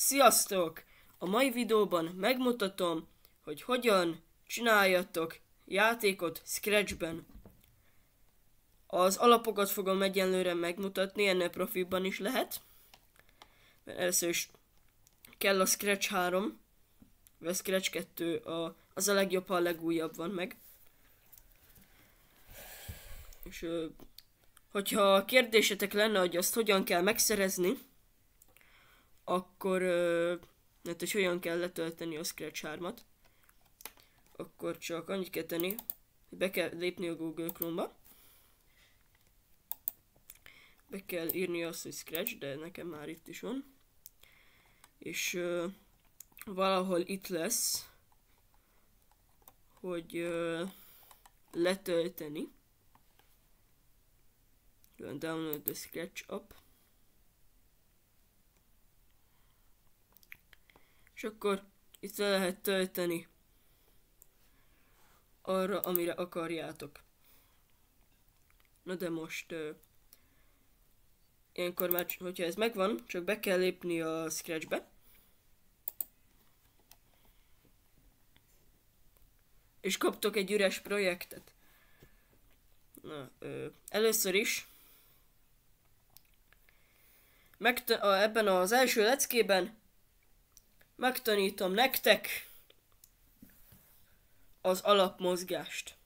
Sziasztok! A mai videóban megmutatom, hogy hogyan csináljatok játékot Scratchben. Az alapokat fogom egyenlőre megmutatni, ennél profiban is lehet. Először is kell a Scratch 3, vagy Scratch 2, az a legjobb, ha a legújabb van meg. És hogyha kérdésetek lenne, hogy azt hogyan kell megszerezni, akkor, hogy hogyan kell letölteni a Scratch 3-at, akkor csak annyit kell tenni, hogy be kell lépni a Google Chrome-ba. Be kell írni azt, hogy Scratch, de nekem már itt is van. És valahol itt lesz, hogy letölteni. Download the Scratch app. És akkor itt le lehet tölteni arra, amire akarjátok. Na de most ilyenkor már, hogyha ez megvan, csak be kell lépni a Scratchbe. És kaptok egy üres projektet. Na, először is ebben az első leckében megtanítom nektek az alapmozgást.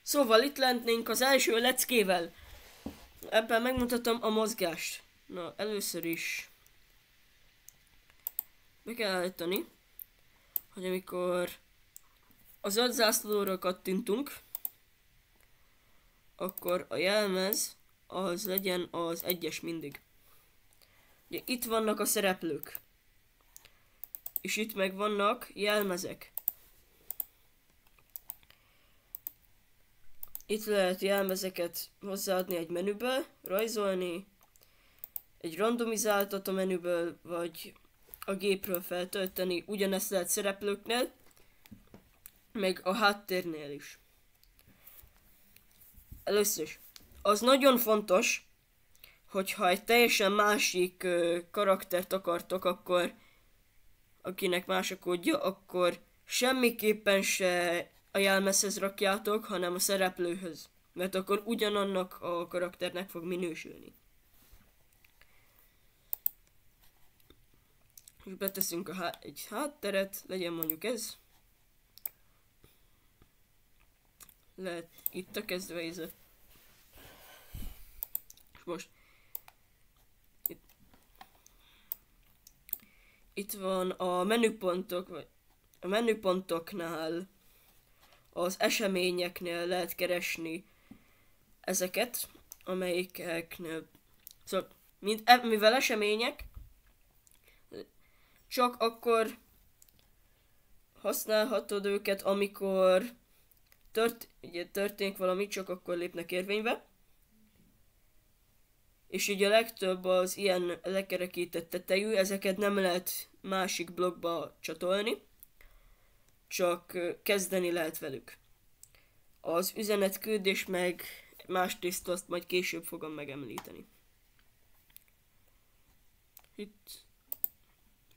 Szóval itt lennénk az első leckével. Ebben megmutatom a mozgást. Na, először is be kell állítani, hogy amikor a zöld zászlóra kattintunk, akkor a jelmez az legyen az 1-es mindig. Ugye itt vannak a szereplők, és itt meg vannak jelmezek. Itt lehet jelmezeket hozzáadni egy menüből, rajzolni, egy randomizáltat a menüből, vagy a gépről feltölteni. Ugyanezt lehet szereplőknél, meg a háttérnél is. Először is, az nagyon fontos, hogyha egy teljesen másik karaktert akartok, akkor akinek más a kódja, akkor semmiképpen se a jelmezhez rakjátok, hanem a szereplőhöz. Mert akkor ugyanannak a karakternek fog minősülni. És beteszünk egy hátteret, legyen mondjuk ez. Lehet itt a kezdőhelyzet. És most itt van a menüpontok, vagy a menüpontoknál, az eseményeknél lehet keresni ezeket, amelyiknél, szóval mivel események, csak akkor használhatod őket, amikor történik valami, csak akkor lépnek érvénybe. És így a legtöbb az ilyen lekerekített tetejű, ezeket nem lehet másik blokkba csatolni, csak kezdeni lehet velük. Az üzenetküldés meg más tiszt, azt majd később fogom megemlíteni. Itt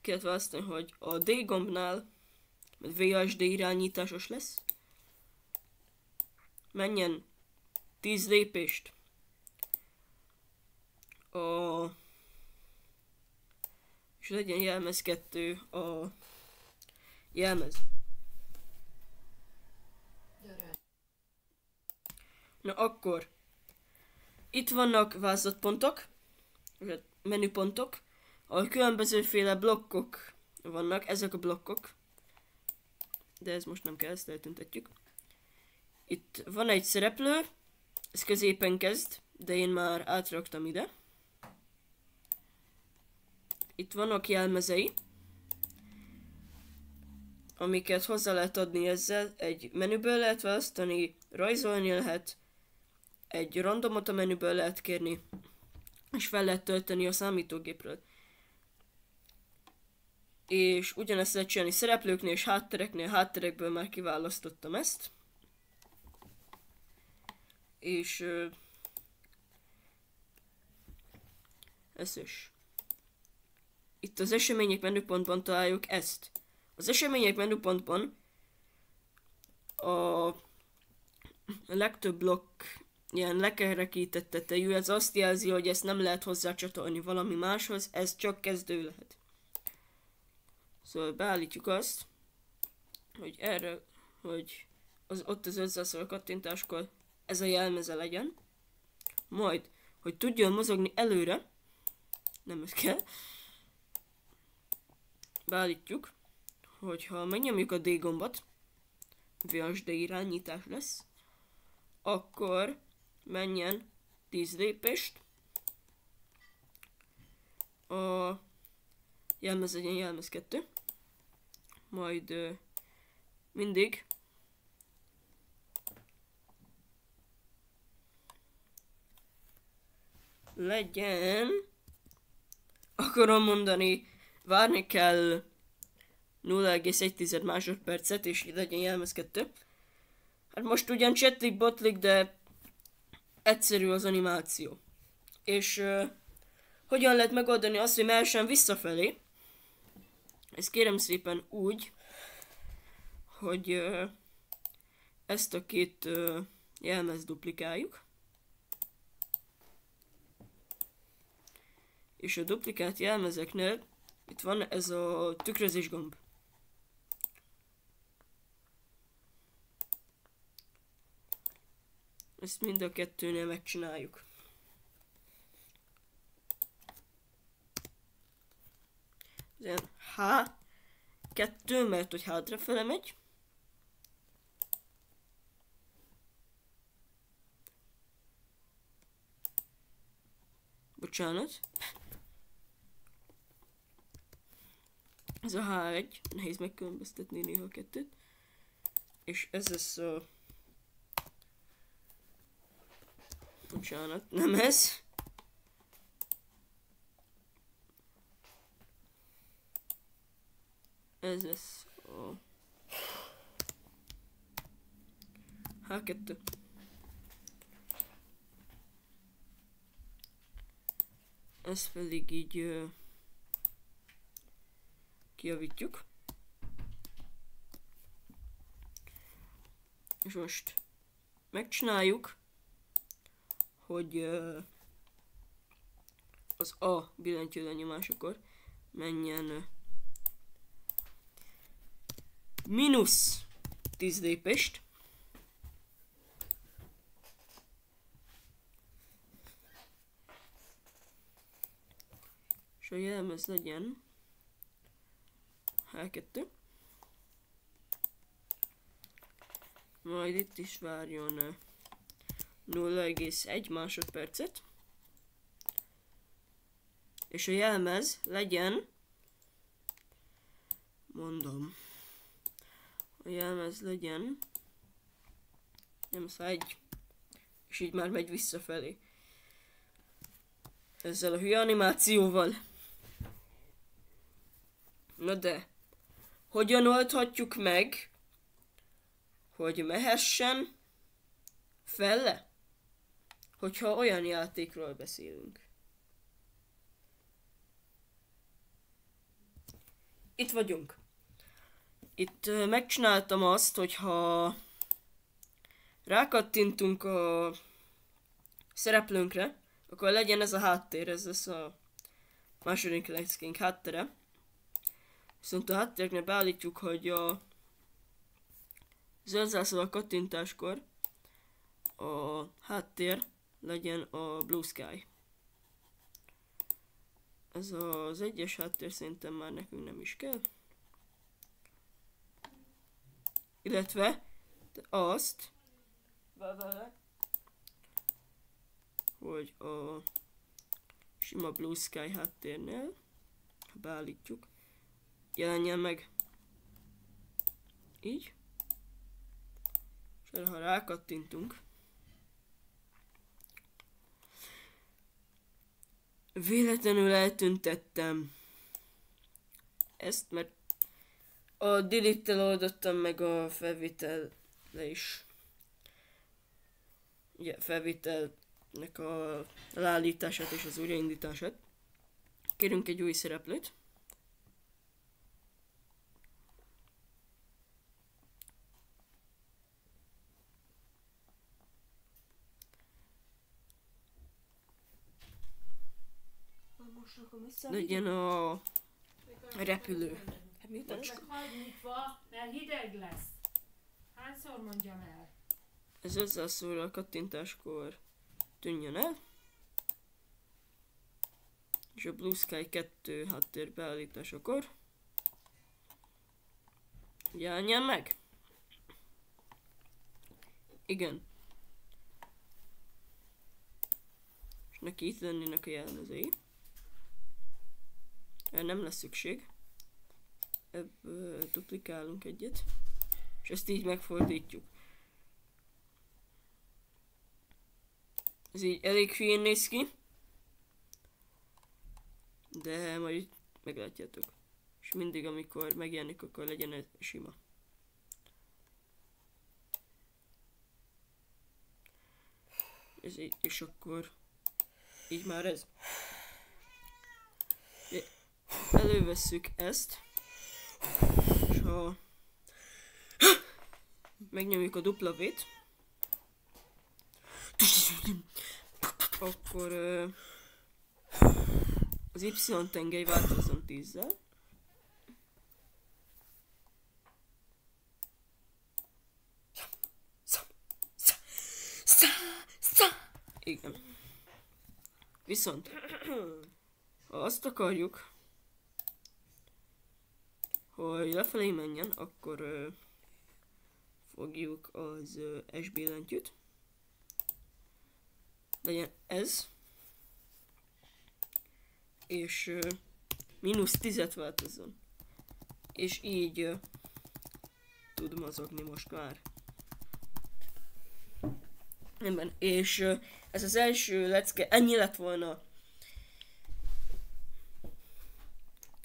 kell választani, hogy a D gombnál VSD irányításos lesz. Menjen 10 lépést és legyen jelmez 2 a jelmez. Na akkor itt vannak vázlatpontok, menüpontok, ahol különbözőféle blokkok vannak, ezek a blokkok, de ez most nem kell, ezt eltüntetjük. Itt van egy szereplő, ez középen kezd, de én már átraktam ide. Itt vannak jelmezei, amiket hozzá lehet adni ezzel, egy menüből lehet választani, rajzolni lehet, egy randomot a menüből lehet kérni, és fel lehet tölteni a számítógépről. És ugyanezt lehet csinálni szereplőknél és háttereknél, hátterekből már kiválasztottam ezt. És Összes. Itt az események menüpontban találjuk ezt. Az események menüpontban a legtöbb blokk ilyen lekerekített tetejű, ez azt jelzi, hogy ezt nem lehet hozzácsatolni valami máshoz, ez csak kezdő lehet. Szóval beállítjuk azt, hogy erre, hogy ott az 500-szor kattintáskor ez a jelmeze legyen. Majd, hogy tudjon mozogni előre, nem ez kell, beállítjuk, hogyha megnyomjuk a D gombot, VSD irányítás lesz, akkor menjen 10 lépést, a jelmez legyen jelmez 2, majd mindig legyen, akarom mondani, várni kell 0,1 másodpercet, és legyen jelmez 2. Hát most ugyan csetlik-botlik, de egyszerű az animáció. És hogyan lehet megoldani azt, hogy mehessen visszafelé? Ezt kérem szépen úgy, hogy ezt a két jelmezt duplikáljuk. És a duplikált jelmezeknél itt van ez a tükrözés gomb. Ezt mind a kettőnél megcsináljuk. Ilyen H2, mert hogy hátrafele megy. Bocsánat. Ez a H1, nehéz megkülönböztetni néha a kettőt. És ez lesz a... Bocsánat, nem ez. Ez lesz a... H2. Ezt pedig így kijavítjuk. És most megcsináljuk, hogy az A billentyű lenyomásakor menjen mínusz 10 lépést. És a jelmez legyen H2. Majd itt is várjon 0,1 másodpercet. És a jelmez legyen, mondom, a jelmez legyen jelmez 1, és így már megy visszafelé. Ezzel a hülye animációval. Na de, hogyan oldhatjuk meg, hogy mehessen felle? Hogyha olyan játékról beszélünk. Itt vagyunk. Itt megcsináltam azt, hogyha rákattintunk a szereplőnkre, akkor legyen ez a háttér, ez lesz a második lexking háttere. Viszont a háttérnél beállítjuk, hogy a zöld zászló kattintáskor a háttér legyen a Blue Sky. Ez az egyes háttér szerintem már nekünk nem is kell. Illetve azt, hogy a sima Blue Sky háttérnél, ha beállítjuk, jelenjen meg így. És erre, ha rákattintunk, véletlenül eltüntettem ezt, mert a delete-tel oldottam meg a felvétellel is. Ugye felvételnek a leállítását és az újraindítását. Kérünk egy új szereplőt. Most rakom össze. Legyen a repülő. Hát mi Most van? hagyj nyitva, mert hideg lesz. Hányszor mondjam el? Ez hozzászól a kattintáskor tűnjön el. És a Blue Sky 2 háttér beállításakor jelenjen meg. Igen. És neki itt lennének a jellemzői. Erre nem lesz szükség. Ebből duplikálunk egyet. És ezt így megfordítjuk. Ez így elég hülyén néz ki. De majd itt meglátjátok. És mindig amikor megjelenik, akkor legyen ez sima. Ez így, és akkor így már ez. Elővesszük ezt. És ha megnyomjuk a W-t, akkor az Y-tengely változzon 10-zel. Igen. Viszont, ha azt akarjuk, hogy lefelé menjen, akkor fogjuk az S billentyűt. Legyen ez. És -10-et változzon. És így tud mozogni most már. Nem, és ez az első lecke, ennyi lett volna.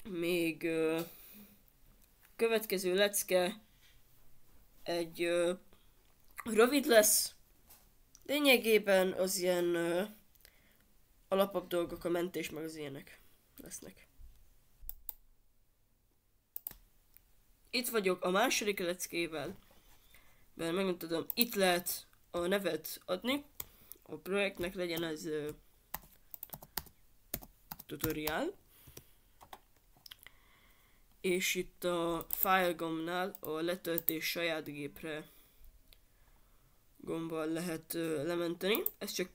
Még következő lecke egy rövid lesz. Lényegében az ilyen alapabb dolgok, a mentés meg az ilyenek lesznek. Itt vagyok a második leckével. Mert megmutatom, itt lehet a nevet adni. A projektnek legyen ez tutorial. És itt a file gombnál a letöltés saját gépre gombbal lehet lementeni. Ezt csak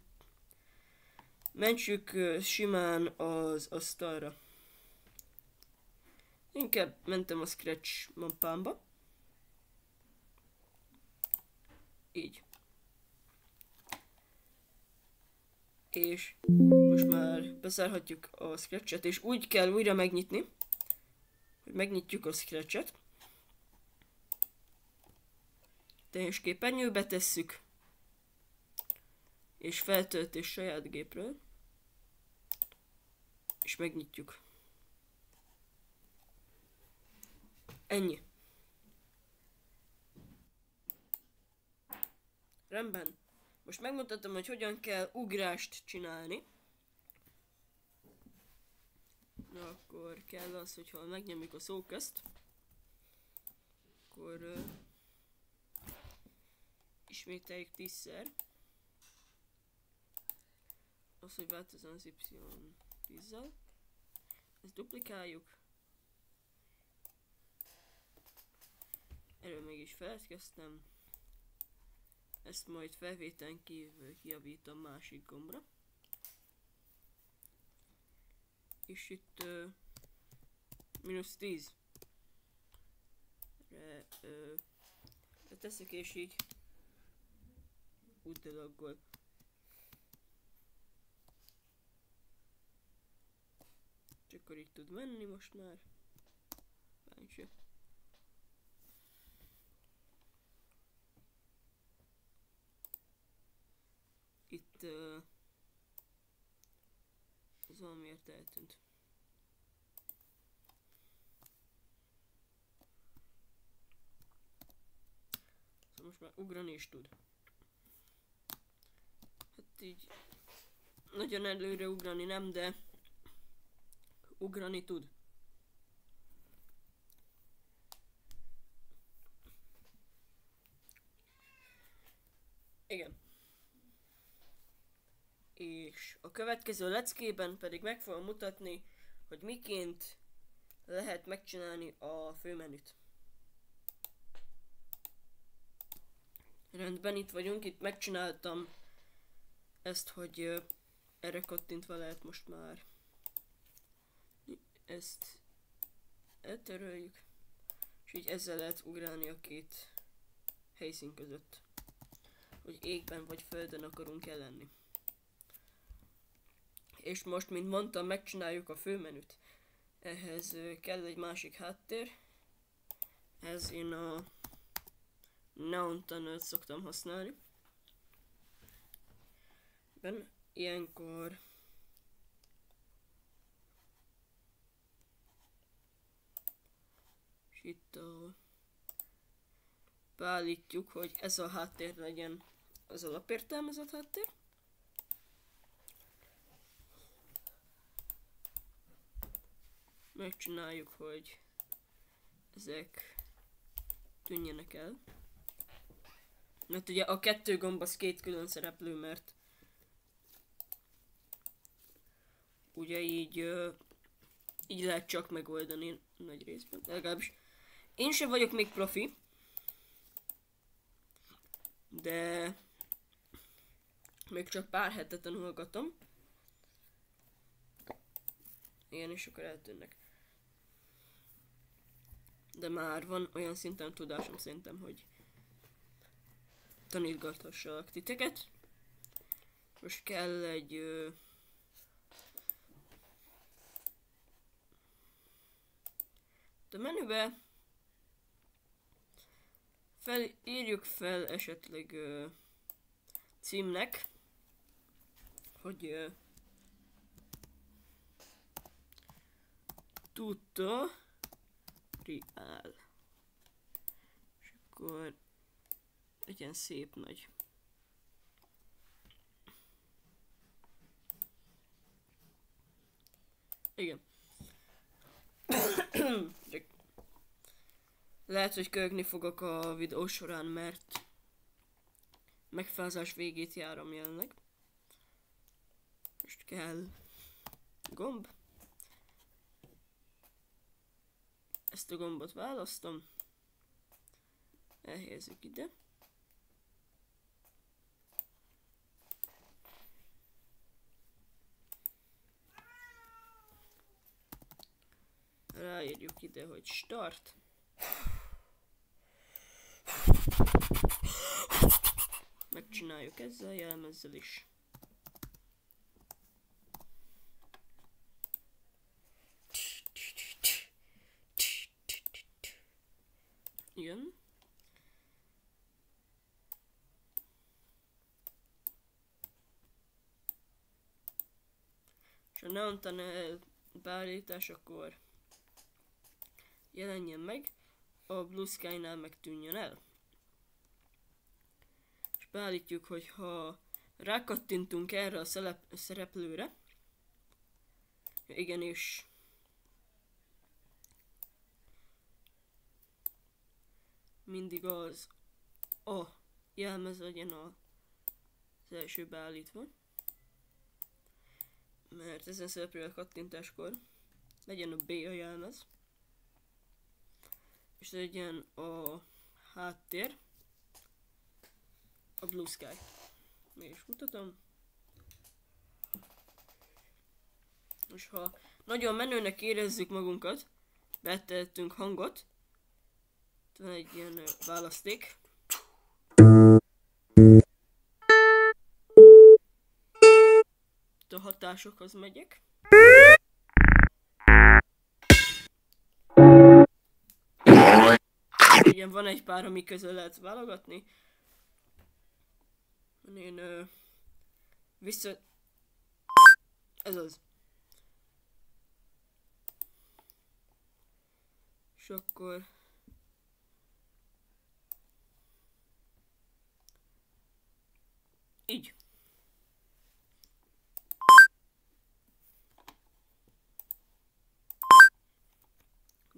mentsük simán az asztalra. Inkább mentem a Scratch mappámba. Így. És most már bezárhatjuk a Scratchet, és úgy kell újra megnyitni, hogy megnyitjuk a Scratchet. Teljes képernyőbe tesszük. És feltöltés saját gépről. És megnyitjuk. Ennyi. Rendben. Most megmutatom, hogy hogyan kell ugrást csinálni. Na akkor kell az, hogyha megnyomjuk a szóközt, akkor ismételjük 10-szer. Az, hogy változzon az Y 10-zel. Ezt duplikáljuk. Erről mégis feledkeztem. Ezt majd felvételen kívül kijavítom másik gombra. És itt -10. Teszek és így úgy dalaggol. Csak akkor így tud menni most már. Báncsa. Itt az valamiért eltűnt. Szóval most már ugrani is tud. Hát így nagyon előre ugrani nem, de ugrani tud. Igen. És a következő leckében pedig meg fogom mutatni, hogy miként lehet megcsinálni a főmenüt. Rendben, itt vagyunk, itt megcsináltam ezt, hogy erre kattintva lehet most már ezt eltöröljük, és így ezzel lehet ugrálni a két helyszín között, hogy égben vagy földön akarunk lenni. És most, mint mondtam, megcsináljuk a főmenüt. Ehhez kell egy másik háttér. Ez én a Neon Tunnel-t szoktam használni. Ilyenkor és itt beállítjuk, hogy ez a háttér legyen az alapértelmezett háttér. Megcsináljuk, hogy ezek tűnjenek el. Mert ugye a kettő gomb az két külön szereplő, mert ugye így lehet csak megoldani nagy részben. De legalábbis én sem vagyok még profi, de még csak pár hete tanulgatom. Igen, és akkor eltűnnek. De már van olyan szinten tudásom szerintem, hogy tanítgathassalak titeket. Most kell egy a menübe írjuk fel esetleg címnek, hogy tutorial. És akkor legyen szép nagy. Igen. Lehet, hogy köhögni fogok a videó során, mert megfázás végét járom jelenleg. Most kell gomb. Ezt a gombot választom. Elhelyezzük ide. Ráírjuk ide, hogy start. Megcsináljuk ezzel, jelmezzel is. Igen. És ha ne ontana el beállítás, akkor jelenjen meg, a Blue Sky-nál megtűnjön el. És beállítjuk, hogy ha rákattintunk erre a szereplőre, igen, és mindig az A jelmez legyen az első beállítva, mert ezen szereplőre kattintáskor legyen a B a jelmez, és legyen a háttér a Blue Sky. Még is mutatom. És ha nagyon menőnek érezzük magunkat, betettünk hangot, van egy ilyen választék. A hatásokhoz megyek. Igen, van egy pár, ami közül lehet válogatni. Én ez az. És akkor így.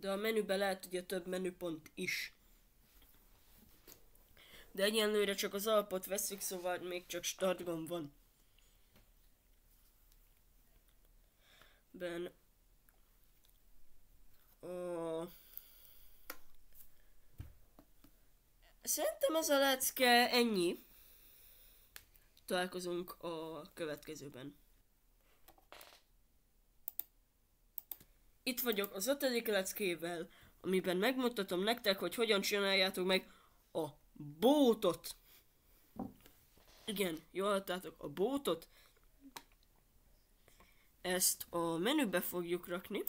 De a menüben lehet ugye több menüpont is. De egyenlőre csak az alapot veszük, szóval még csak startban van. Szerintem ez a lecke ennyi. Találkozunk a következőben. Itt vagyok az 5. leckével, amiben megmutatom nektek, hogy hogyan csináljátok meg a bótot. Igen, jól hallottátok, a bótot. Ezt a menübe fogjuk rakni.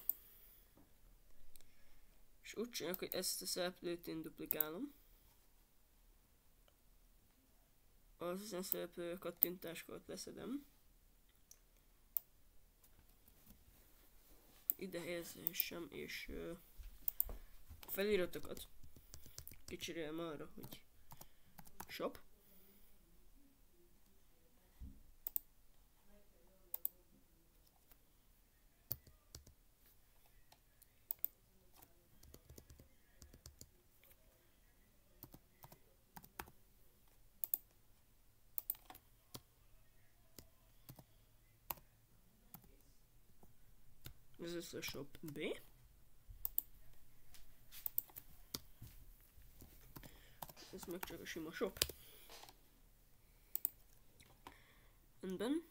És úgy csinálok, hogy ezt a szereplőt én duplikálom. Az a szereplő kattintáskor leszedem. Ide helyezésem, és a feliratokat kicserélem arra, hogy shop. Ez lesz a shop B. Ez meg csak a sima shop. Rendben.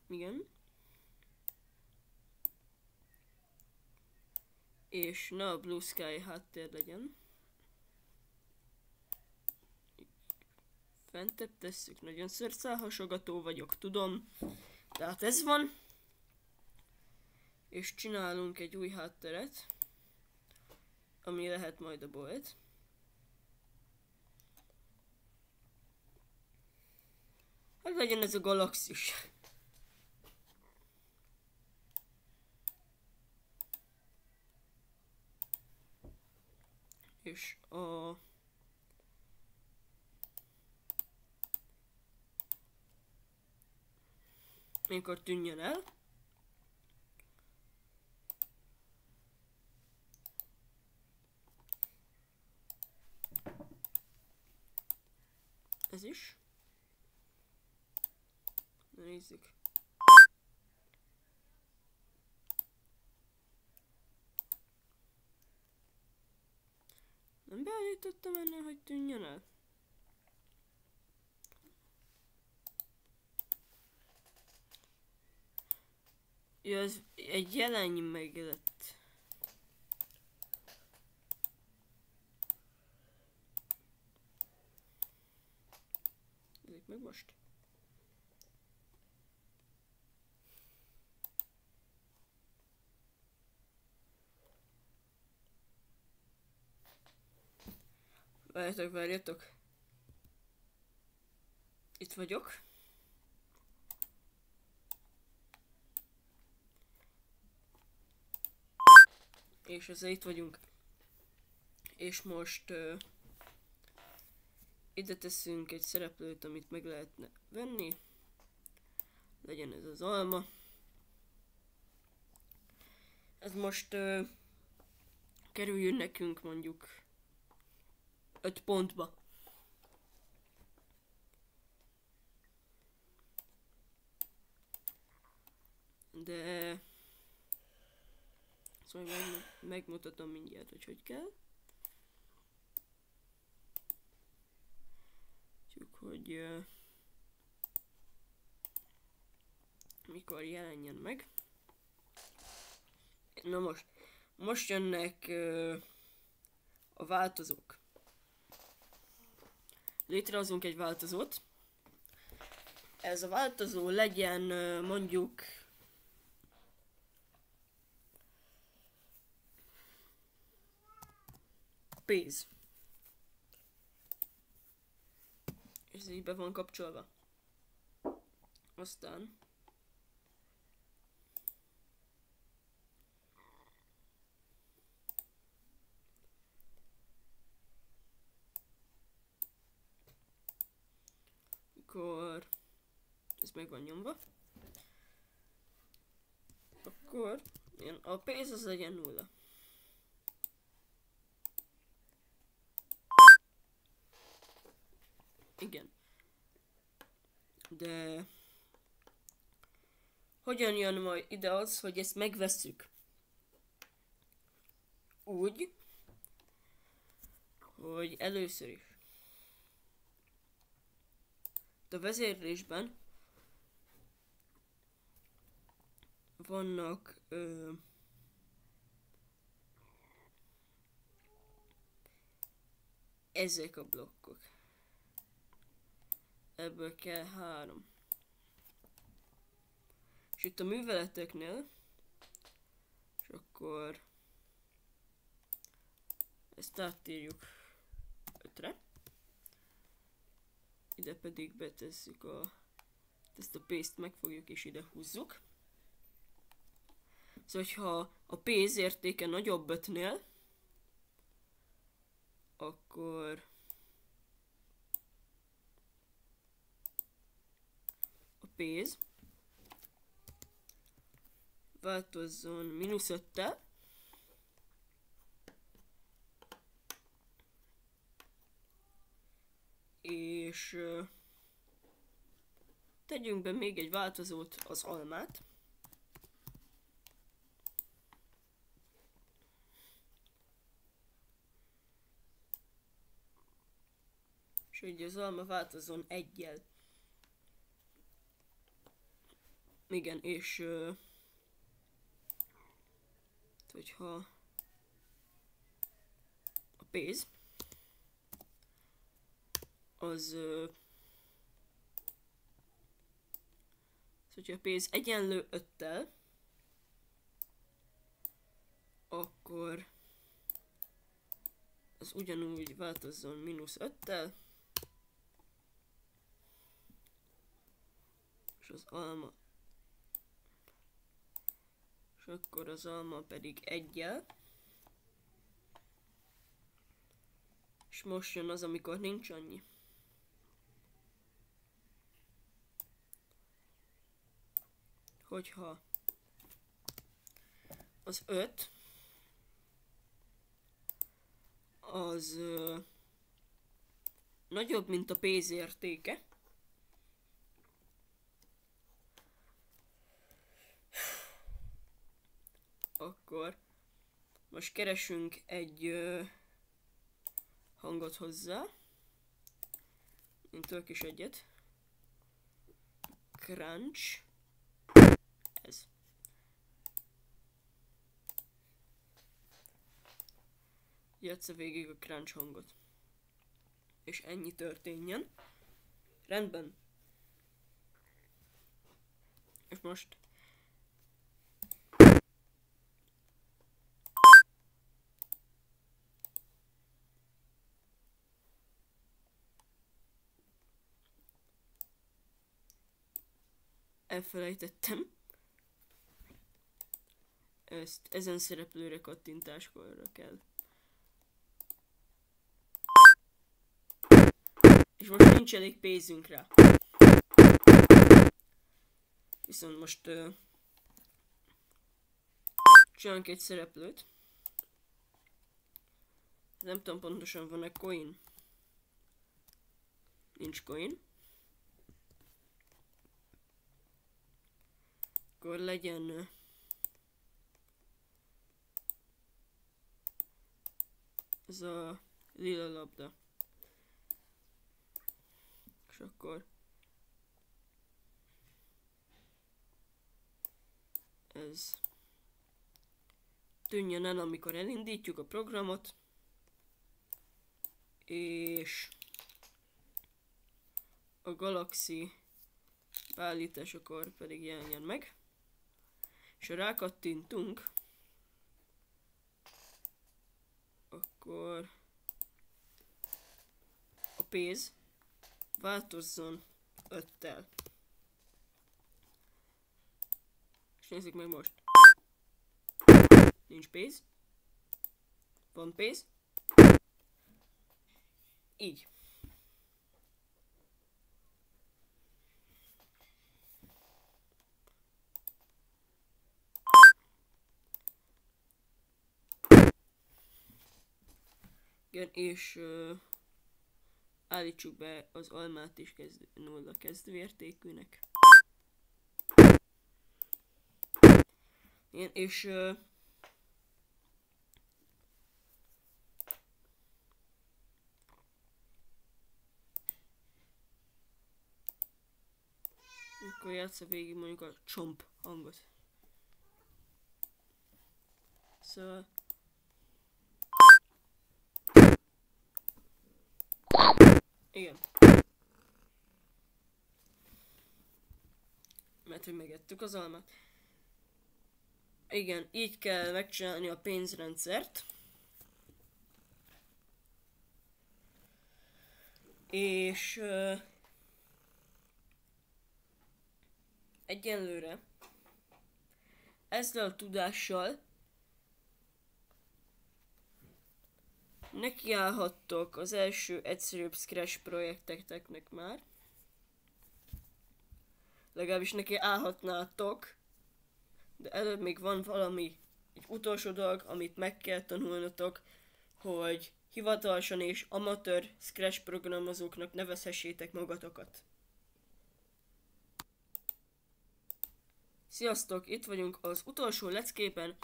Igen. És ne a Blue Sky háttér legyen. Fentebb tesszük, nagyon szőrszálhasogató vagyok, tudom. Tehát ez van. És csinálunk egy új hátteret, ami lehet majd a bolt. Hát legyen ez a galaxis. És mikor tűnjön el. Ez is. Nézzük. Nem beállítottam ennél, hogy tűnjön el? Ja, ez egy jelennyi meglett. Nézzük meg most. Várjatok. Itt vagyok. És ezzel itt vagyunk. És most ide teszünk egy szereplőt, amit meg lehetne venni. Legyen ez az alma. Ez most kerüljön nekünk mondjuk 5 pontba. De szóval megmutatom mindjárt, hogy hogy kell. Csak hogy mikor jelenjen meg. Na most jönnek a változók. Létrehozunk egy változót. Ez a változó legyen mondjuk pénz. És ez így be van kapcsolva. Aztán mikor ez meg van nyomva, Akkor a pénz az legyen 0. Igen. De hogyan jön majd ide az, hogy ezt megvesszük? Úgy, hogy először is a vezérlésben vannak ezek a blokkok. Ebből kell 3. És itt a műveleteknél, és akkor ezt átírjuk 5-re. Ide pedig betesszük ezt a paste megfogjuk és ide húzzuk. Szóval, hogyha a pénz értéke nagyobb 5-nél, akkor a pénz változzon -5-tel, és tegyünk be még egy változót, az almát. És hogy az alma változzon 1-jel. Igen, és hogyha a pénz az hogyha a pénz egyenlő 5-tel, akkor az ugyanúgy változzon -5-tel, és az alma, és akkor az alma pedig 1-jel, és most jön az, amikor nincs annyi. Hogyha az 5 az nagyobb, mint a pénz értéke, akkor most keresünk egy hangot hozzá. Én tölk is egyet. Crunch. Ez. Jatsza végig a crunch hangot. És ennyi történjen. Rendben. És most elfelejtettem. Ezt ezen szereplőre kattintáskor kell. És most nincs elég pénzünk rá. Viszont most csinálunk egy szereplőt. Nem tudom pontosan, van-e coin. Nincs coin. Akkor legyen ez a lila labda. És akkor ez tűnjön el, amikor elindítjuk a programot, és a galaxy beállításakor pedig jelenjen meg. És ha rákattintunk, akkor a pénz változzon 5-tel. És nézzük meg most. Nincs pénz. Van pénz. Így. Igen, és állítsuk be az almát is 0 kezdőértékűnek. Igen, és akkor játsza végig mondjuk a csomp hangot. Szóval... Igen. Mert hogy megettük az almát. Igen, így kell megcsinálni a pénzrendszert. És egyenlőre ezzel a tudással nekiállhattok az első egyszerűbb Scratch projekteknek már. Legalábbis neki állhatnátok. De előbb még van valami, egy utolsó dolog, amit meg kell tanulnotok, hogy hivatalosan és amatőr Scratch programozóknak nevezhessétek magatokat. Sziasztok! Itt vagyunk az utolsó lecképen,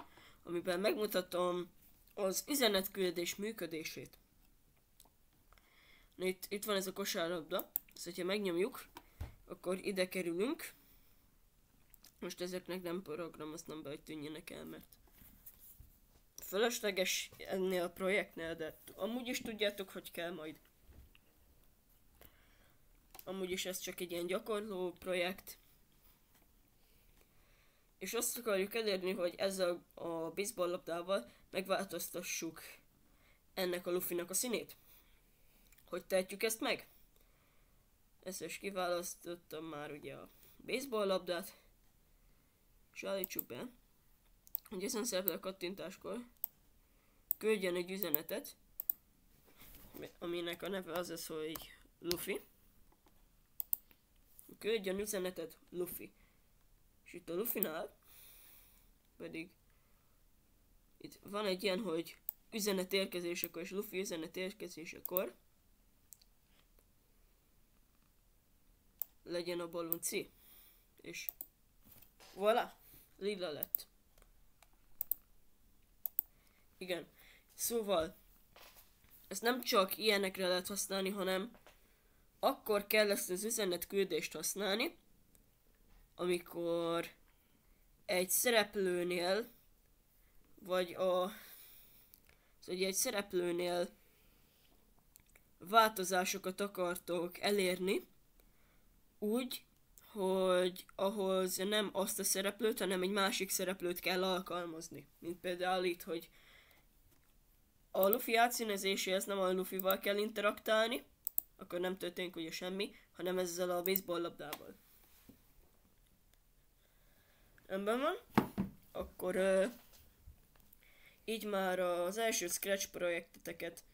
amiben megmutatom az üzenetküldés működését. Itt van ez a kosárlabda, ezt hogyha megnyomjuk, akkor ide kerülünk. Most ezeknek nem programoztam be, hogy tűnjenek el, mert fölösleges ennél a projektnél, de amúgy is tudjátok, hogy kell majd. Amúgy is ez csak egy ilyen gyakorló projekt. És azt akarjuk elérni, hogy ezzel a baseball labdával megváltoztassuk ennek a Luffynak a színét. Hogy tehetjük ezt meg? Ezt is kiválasztottam már ugye a baseball labdát. És állítsuk be, hogy ezen szerepel a kattintáskor küldjön egy üzenetet, aminek a neve az lesz, hogy Luffy. Küldjön üzenetet Luffy. És itt a Luffynál pedig itt van egy ilyen, hogy üzenet érkezésekor és Luffy üzenet érkezésekor legyen a balon C. És voilà! Lila lett. Igen. Szóval ezt nem csak ilyenekre lehet használni, hanem akkor kell ezt az üzenetküldést használni, amikor egy szereplőnél szóval egy szereplőnél változásokat akartok elérni, úgy, hogy ahhoz nem azt a szereplőt, hanem egy másik szereplőt kell alkalmazni. Mint például itt, hogy a Luffy átszínezéséhez nem a Luffyval kell interaktálni, akkor nem történik ugye semmi, hanem ezzel a baseball labdával. Rendben van. Akkor így már az első Scratch projekteteket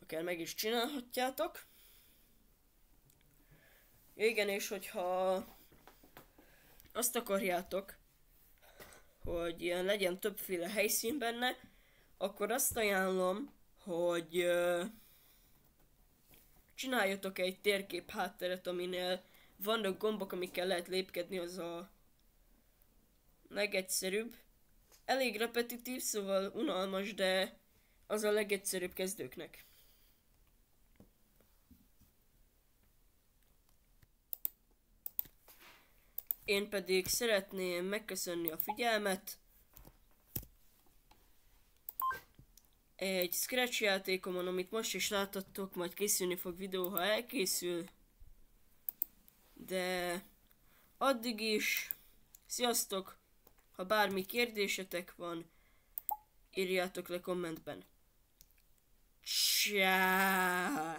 akár meg is csinálhatjátok. Igen, és hogyha azt akarjátok, hogy ilyen legyen többféle helyszín benne, akkor azt ajánlom, hogy csináljatok egy térkép hátteret, aminél vannak gombok, amikkel lehet lépkedni, az a legegyszerűbb. Elég repetitív, szóval unalmas, de az a legegyszerűbb kezdőknek. Én pedig szeretném megköszönni a figyelmet. Egy Scratch játékomon, amit most is láthattok, majd készülni fog videó, ha elkészül. De addig is, sziasztok! Ha bármi kérdésetek van, írjátok le kommentben. Ciao.